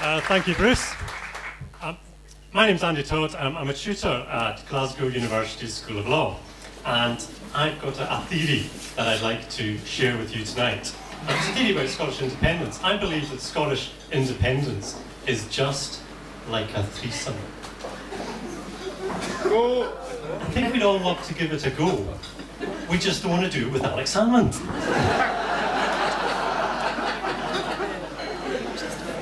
Thank you, Bruce. My name's Andy Todd. I'm a tutor at Glasgow University School of Law, and I've got a theory that I'd like to share with you tonight. It's a theory about Scottish independence. I believe that Scottish independence is just like a threesome. I think we'd all love to give it a go. We just don't want to do it with Alex Salmond.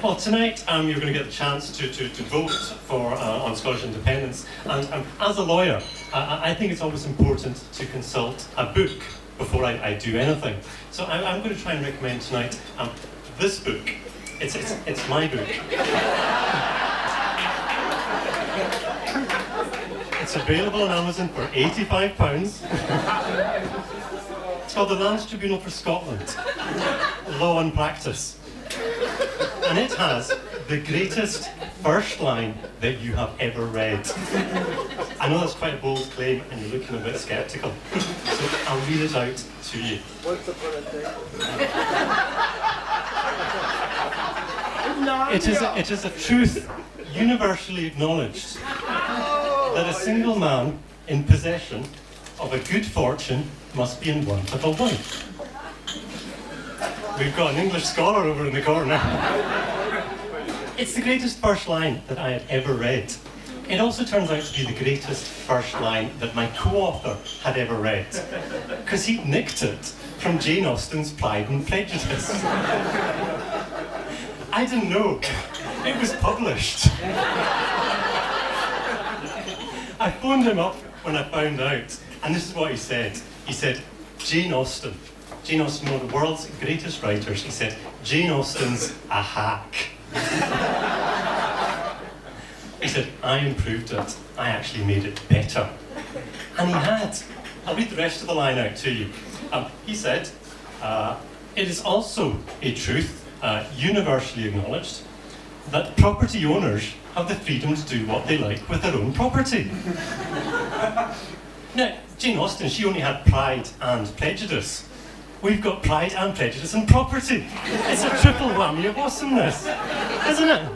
Well, tonight you're going to get the chance to vote for on Scottish independence, and as a lawyer, I think it's always important to consult a book before I do anything. So I'm going to try and recommend tonight this book. It's my book. It's available on Amazon for £85. It's called The Lands Tribunal for Scotland, Law and Practice. And it has the greatest first line that you have ever read. I know that's quite a bold claim and you're looking a bit sceptical, so I'll read it out to you. What's the bullet It is a truth universally acknowledged that a single man in possession of a good fortune must be in want of a wife. We've got an English scholar over in the corner. It's the greatest first line that I had ever read. It also turns out to be the greatest first line that my co-author had ever read, because he nicked it from Jane Austen's Pride and Prejudice. I didn't know. It was published. I phoned him up when I found out, and this is what he said. He said, Jane Austen, one of the world's greatest writers, he said, Jane Austen's a hack. He said, I improved it. I actually made it better. And he had. I'll read the rest of the line out to you. He said, it is also a truth, universally acknowledged, that property owners have the freedom to do what they like with their own property. Now, Jane Austen, she only had Pride and Prejudice. We've got Pride and Prejudice and property. It's a triple whammy of awesomeness, isn't it?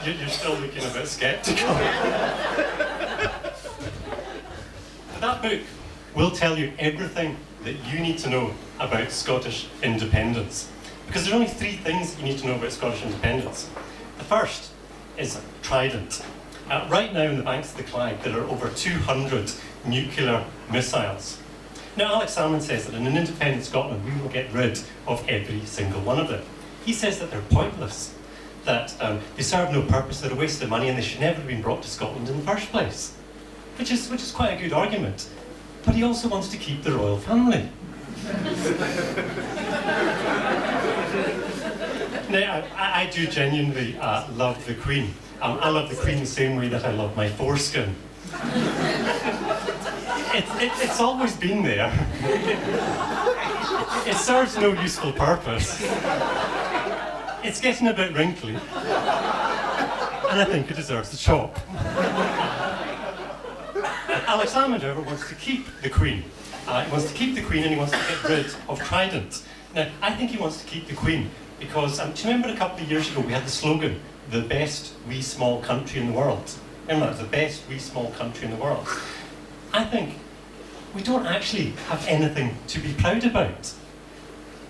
You're still looking a bit sceptical. That book will tell you everything that you need to know about Scottish independence. Because there are only three things you need to know about Scottish independence. The first is Trident. Right now in the banks of the Clyde, there are over 200 nuclear missiles. Now, Alex Salmond says that in an independent Scotland, we will get rid of every single one of them. He says that they're pointless, that they serve no purpose, they're a waste of money, and they should never have been brought to Scotland in the first place. Which is quite a good argument. But he also wants to keep the royal family. Now, I do genuinely love the Queen. I love the Queen the same way that I love my foreskin. It's always been there. It serves no useful purpose. It's getting a bit wrinkly. And I think it deserves a chop. Alex Salmond, however, wants to keep the Queen. He wants to keep the Queen and he wants to get rid of Trident. Now, I think he wants to keep the Queen because, do you remember a couple of years ago we had the slogan, the best wee small country in the world? Remember that, the best wee small country in the world? I think we don't actually have anything to be proud about.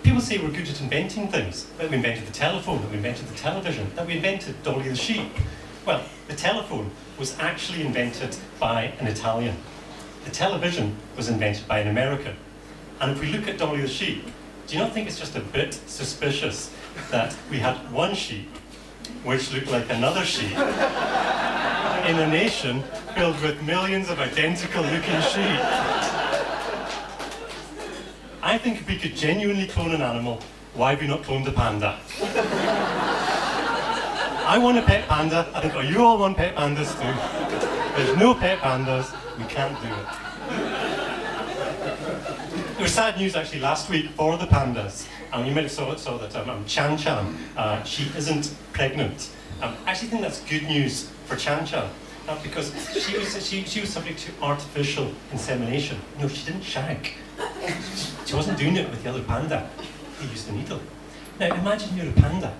People say we're good at inventing things, that we invented the telephone, that we invented the television, that we invented Dolly the sheep. Well, the telephone was actually invented by an Italian. The television was invented by an American. And if we look at Dolly the sheep, do you not think it's just a bit suspicious that we had one sheep which looked like another sheep in a nation filled with millions of identical looking sheep? I think if we could genuinely clone an animal, why have we not cloned a panda? I want a pet panda. I think, oh, you all want pet pandas too. There's no pet pandas. We can't do it. There was sad news actually last week for the pandas. You might have saw that Chan Chan, she isn't pregnant. I actually think that's good news for Chan Chan. Because she was subject to artificial insemination. No, she didn't shag. She wasn't doing it with the other panda. He used the needle. Now imagine you're a panda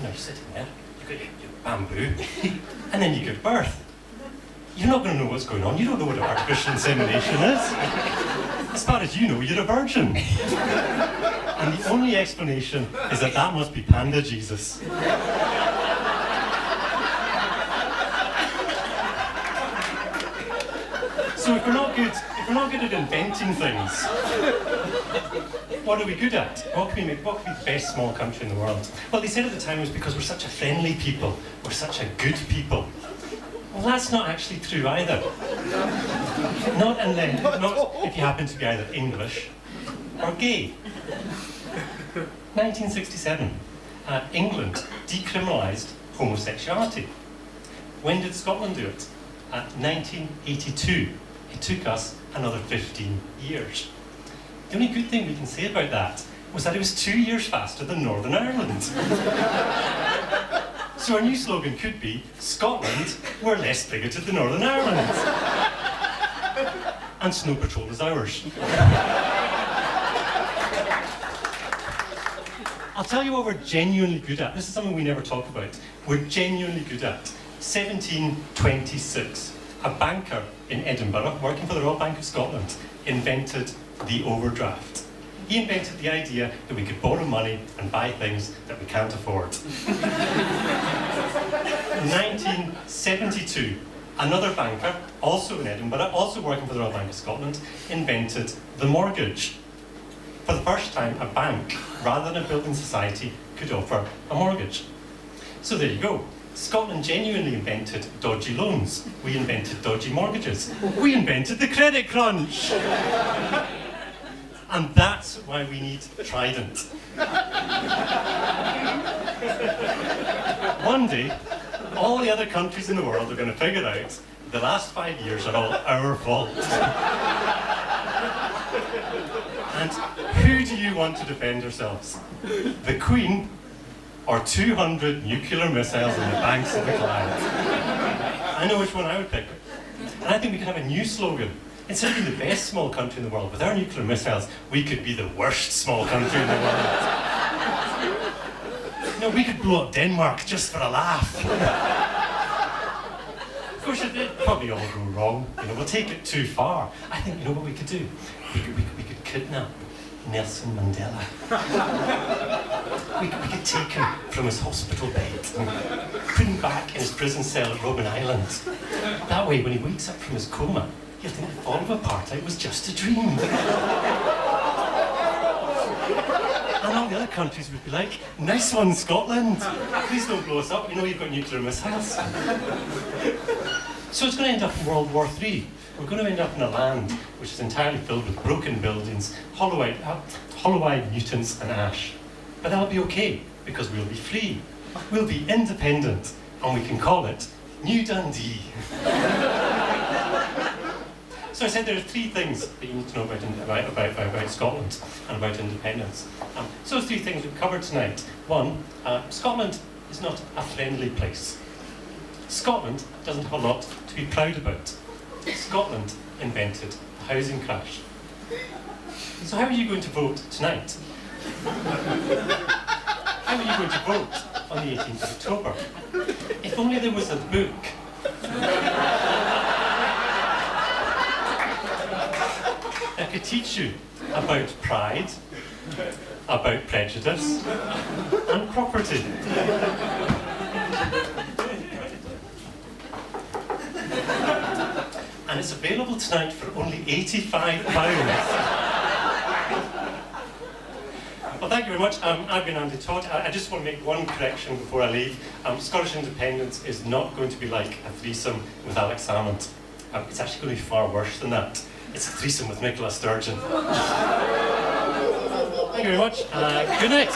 you're sitting there, you've got your bamboo, and then you give birth. You're not going to know what's going on. You don't know what artificial insemination is. As far as you know, you're a virgin. And the only explanation is that that must be Panda Jesus. So if we're not good at inventing things, what are we good at? What can be the best small country in the world? Well, they said at the time it was because we're such a friendly people, we're such a good people. Well, that's not actually true either. Not if you happen to be either English or gay. 1967, England decriminalised homosexuality. When did Scotland do it? 1982. It took us another 15 years. The only good thing we can say about that was that it was 2 years faster than Northern Ireland. So our new slogan could be, Scotland, we're less bigoted than Northern Ireland. And Snow Patrol is ours. I'll tell you what we're genuinely good at. This is something we never talk about. We're genuinely good at. 1726, a banker in Edinburgh, working for the Royal Bank of Scotland, invented the overdraft. He invented the idea that we could borrow money and buy things that we can't afford. 1972, another banker, also in Edinburgh, also working for the Royal Bank of Scotland, invented the mortgage. For the first time, a bank, rather than a building society, could offer a mortgage. So there you go. Scotland genuinely invented dodgy loans. We invented dodgy mortgages. We invented the credit crunch. And that's why we need Trident. One day, all the other countries in the world are going to figure out the last 5 years are all our fault. And who do you want to defend yourselves? The Queen or 200 nuclear missiles on the banks of the Clyde? I know which one I would pick. And I think we could have a new slogan. Instead of being the best small country in the world, with our nuclear missiles, we could be the worst small country in the world. You know, we could blow up Denmark just for a laugh. Of course, it'd probably all go wrong. You know, we'll take it too far. I think, you know what we could do? We could kidnap Nelson Mandela. We could take him from his hospital bed and put him back in his prison cell at Robben Island. That way, when he wakes up from his coma, he'll think the fall of apartheid was just a dream. And all the other countries would be like, nice one, Scotland. Please don't blow us up. You know you've got nuclear missiles. So it's going to end up in World War III. We're going to end up in a land which is entirely filled with broken buildings, hollow-eyed mutants and ash. But that'll be okay, because we'll be free. We'll be independent, and we can call it New Dundee. So I said there are 3 things that you need to know about Scotland and about independence. So those 3 things we've covered tonight. 1, Scotland is not a friendly place. Scotland doesn't have a lot to be proud about. Scotland invented the housing crash. So how are you going to vote tonight? How are you going to vote on the 18th of October? If only there was a book that could teach you about pride, about prejudice, and property. And it's available tonight for only £85. Well, thank you very much. I've been Andy Todd. I just want to make one correction before I leave. Scottish independence is not going to be like a threesome with Alex Salmond. It's actually going to be far worse than that. It's a threesome with Nicola Sturgeon. Thank you very much. Good night.